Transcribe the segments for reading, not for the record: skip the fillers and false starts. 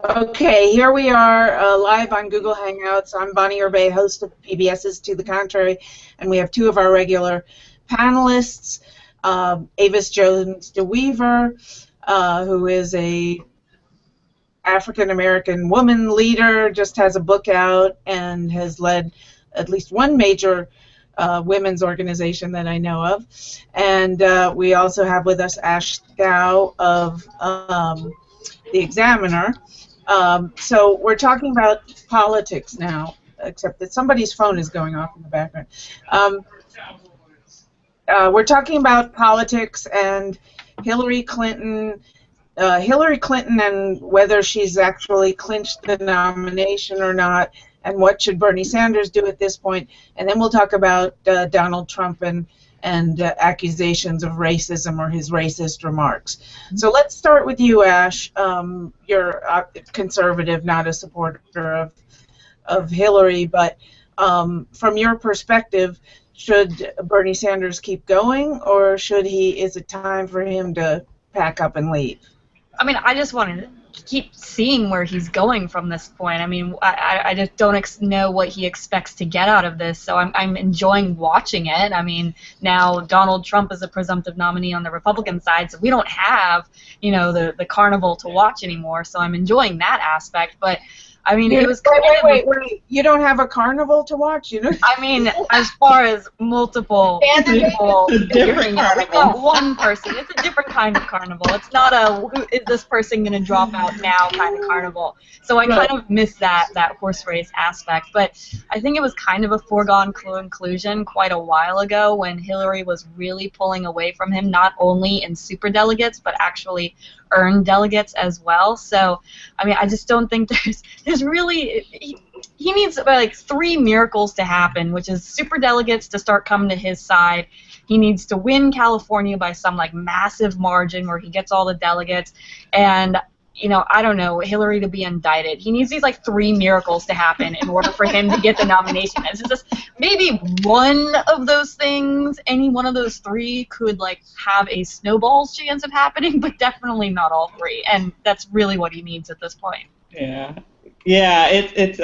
Okay, here we are live on Google Hangouts. I'm Bonnie Urbay, host of PBS's To the Contrary, and we have two of our regular panelists, Avis Jones DeWeaver, who is a African-American woman leader, just has a book out, and has led at least one major women's organization that I know of. And we also have with us Ash Scow of The Examiner. So we're talking about politics now, except that somebody's phone is going off in the background. We're talking about politics and Hillary Clinton. Hillary Clinton and whether she's actually clinched the nomination or not, and what should Bernie Sanders do at this point. And then we'll talk about Donald Trump and accusations of racism or his racist remarks. So let's start with you, Ash. You're a conservative, not a supporter of Hillary, but from your perspective, should Bernie Sanders keep going, or is it time for him to pack up and leave? I mean, I just want to keep seeing where he's going from this point. I mean, I just don't know what he expects to get out of this, so I'm enjoying watching it. I mean, now Donald Trump is a presumptive nominee on the Republican side, so we don't have, the carnival to watch anymore, so I'm enjoying that aspect, but I mean, it was wait. You don't have a carnival to watch, I mean, as far as multiple people, different carnival. It's not one person. It's a different kind of carnival. It's not a who is this person going to drop out now kind of carnival. So I kind of miss that horse race aspect. But I think it was kind of a foregone conclusion quite a while ago when Hillary was really pulling away from him, not only in superdelegates but actually earned delegates as well. So, I mean, I just don't think there's really he needs like 3 miracles to happen, which is superdelegates to start coming to his side. He needs to win California by some like massive margin where he gets all the delegates, and I don't know, Hillary to be indicted. He needs these like 3 miracles to happen in order for him to get the nomination. It's just maybe one of those things, any one of those 3 could like have a snowball's chance of happening, but definitely not all 3. And that's really what he needs at this point. Yeah. It's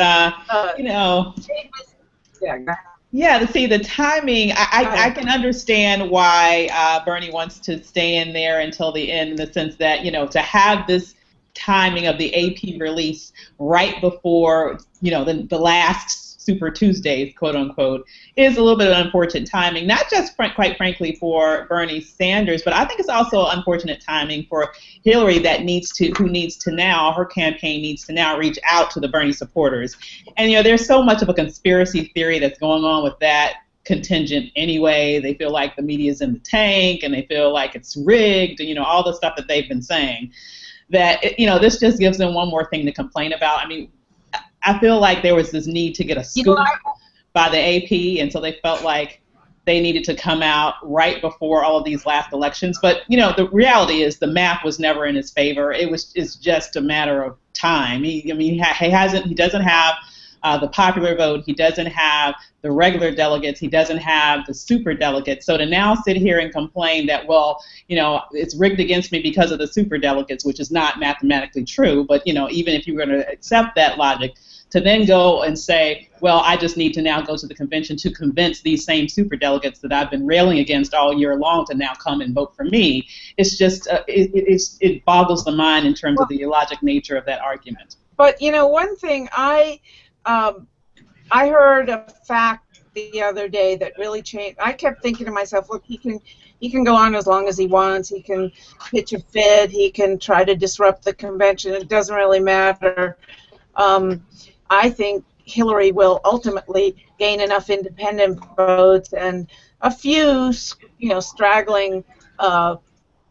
Yeah, to see the timing, I can understand why Bernie wants to stay in there until the end, in the sense that, to have this timing of the AP release right before, the last Super Tuesdays, quote unquote, is a little bit of unfortunate timing, not just quite frankly for Bernie Sanders, but I think it's also unfortunate timing for Hillary her campaign needs to now reach out to the Bernie supporters. And, there's so much of a conspiracy theory that's going on with that contingent anyway. They feel like the media's in the tank, and they feel like it's rigged, and, all the stuff that they've been saying. That, this just gives them one more thing to complain about. I mean, I feel like there was this need to get a scoop by the AP, and so they felt like they needed to come out right before all of these last elections. But, the reality is the math was never in his favor. It's just a matter of time. He doesn't have the popular vote. He doesn't have the regular delegates. He doesn't have the super delegates. So to now sit here and complain that, it's rigged against me because of the super delegates, which is not mathematically true, but, even if you were going to accept that logic, to then go and say, well, I just need to now go to the convention to convince these same superdelegates that I've been railing against all year long to now come and vote for me, it's just, it boggles the mind in terms of the illogic nature of that argument. But, one thing, I heard a fact the other day that really changed. I kept thinking to myself, look, he can go on as long as he wants. He can pitch a fit. He can try to disrupt the convention. It doesn't really matter. I think Hillary will ultimately gain enough independent votes and a few, straggling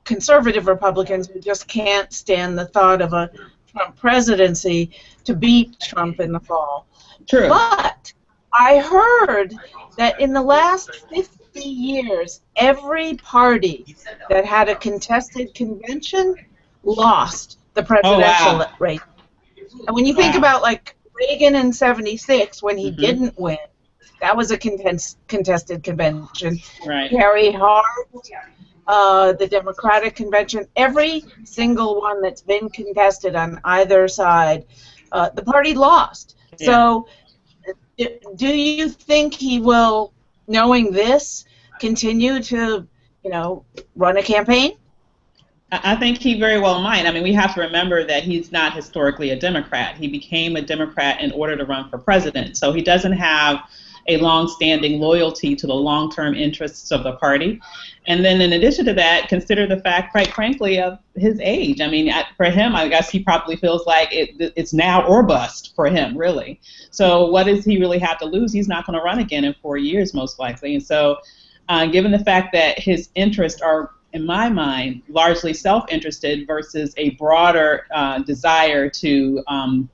conservative Republicans who just can't stand the thought of a Trump presidency to beat Trump in the fall. True. But I heard that in the last 50 years, every party that had a contested convention lost the presidential race. And when you think about, like, Reagan in 76, when he didn't win, that was a contested convention. Right. Harry Hart, the Democratic convention, every single one that's been contested on either side, the party lost. Yeah. So do you think he will, knowing this, continue to, run a campaign? I think he very well might. I mean, we have to remember that he's not historically a Democrat. He became a Democrat in order to run for president. So he doesn't have a long-standing loyalty to the long-term interests of the party. And then in addition to that, consider the fact, quite frankly, of his age. I mean, for him, I guess he probably feels like it's now or bust for him, really. So what does he really have to lose? He's not going to run again in 4 years, most likely. And so given the fact that his interests are, in my mind, largely self-interested versus a broader desire to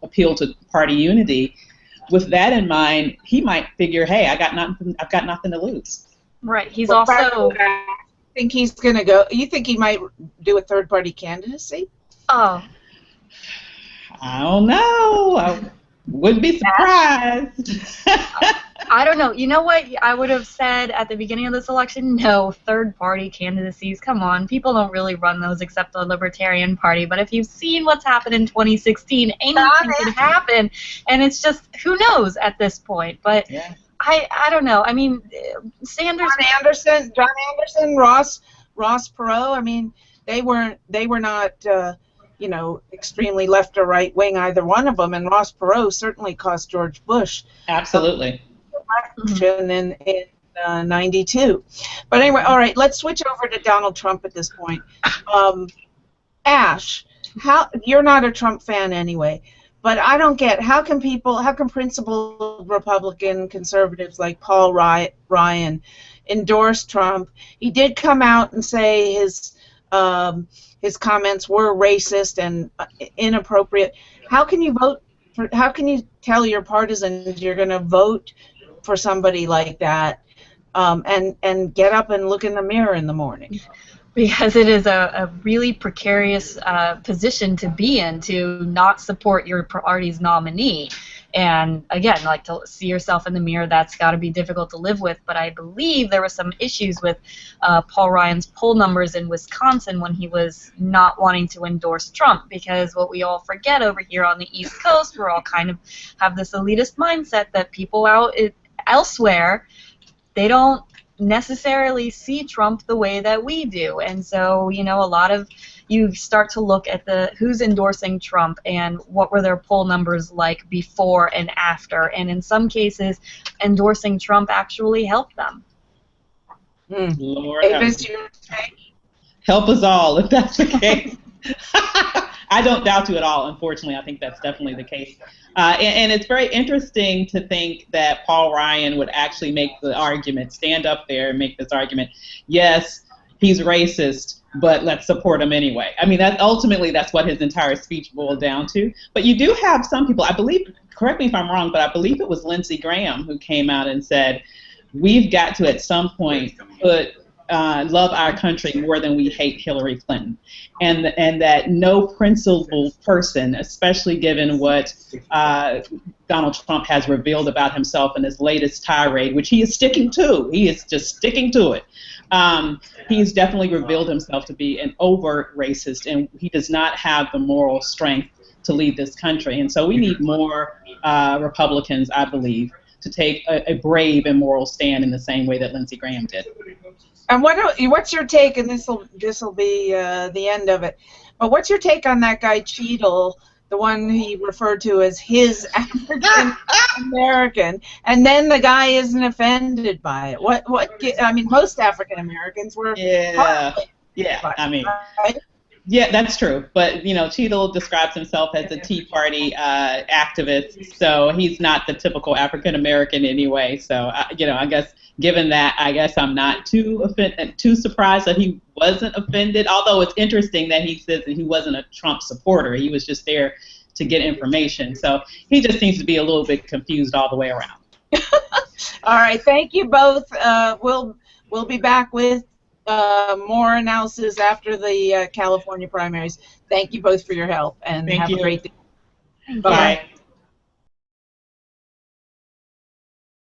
appeal to party unity, with that in mind, he might figure, hey, I've got nothing to lose. Right. He's also. Think he's going to go? You think he might do a third-party candidacy? Oh. I don't know. I wouldn't be surprised. I don't know. You know what I would have said at the beginning of this election? No, third-party candidacies. Come on. People don't really run those except the Libertarian Party. But if you've seen what's happened in 2016, anything could happen. And it's just, who knows at this point. But yeah. I don't know. I mean, Sanders... John Anderson, Ross Perot, I mean, they were not... extremely left or right wing, either one of them, and Ross Perot certainly cost George Bush. Absolutely. In 92. But anyway, all right, let's switch over to Donald Trump at this point. Ash, you're not a Trump fan anyway, but I don't get, how can principled Republican conservatives like Paul Ryan endorse Trump? He did come out and say his comments were racist and inappropriate. How can you tell your partisans you're going to vote for somebody like that and get up and look in the mirror in the morning? Because it is a really precarious position to be in, to not support your party's nominee. And again, like, to see yourself in the mirror, that's got to be difficult to live with. But I believe there were some issues with Paul Ryan's poll numbers in Wisconsin when he was not wanting to endorse Trump, because what we all forget over here on the East Coast, we're all kind of have this elitist mindset that people out elsewhere, they don't necessarily see Trump the way that we do. And so, you start to look at who's endorsing Trump and what were their poll numbers like before and after. And in some cases, endorsing Trump actually helped them. Lord, help us all if that's the case. I don't doubt you at all. Unfortunately, I think that's definitely the case. And it's very interesting to think that Paul Ryan would actually make the argument, stand up there and make this argument, yes, he's racist, but let's support him anyway. I mean, that's what his entire speech boiled down to. But you do have some people, I believe, correct me if I'm wrong, but I believe it was Lindsey Graham who came out and said, we've got to at some point love our country more than we hate Hillary Clinton, and that no principled person, especially given what Donald Trump has revealed about himself in his latest tirade, which he is sticking to. He is just sticking to it. He's definitely revealed himself to be an overt racist, and he does not have the moral strength to lead this country. And so we need more Republicans, I believe, to take a brave and moral stand in the same way that Lindsey Graham did. And what's your take? And this will be the end of it. But what's your take on that guy Cheadle, the one he referred to as his African American, and then the guy isn't offended by it? I mean, most African Americans were. Yeah. I mean. Right? Yeah, that's true. But, Cheadle describes himself as a Tea Party activist, so he's not the typical African American anyway. So, I guess given that, I guess I'm not too surprised that he wasn't offended, although it's interesting that he says that he wasn't a Trump supporter. He was just there to get information. So he just seems to be a little bit confused all the way around. All right. Thank you both. We'll be back with more analysis after the California primaries. Thank you both for your help, and have a great day. Bye.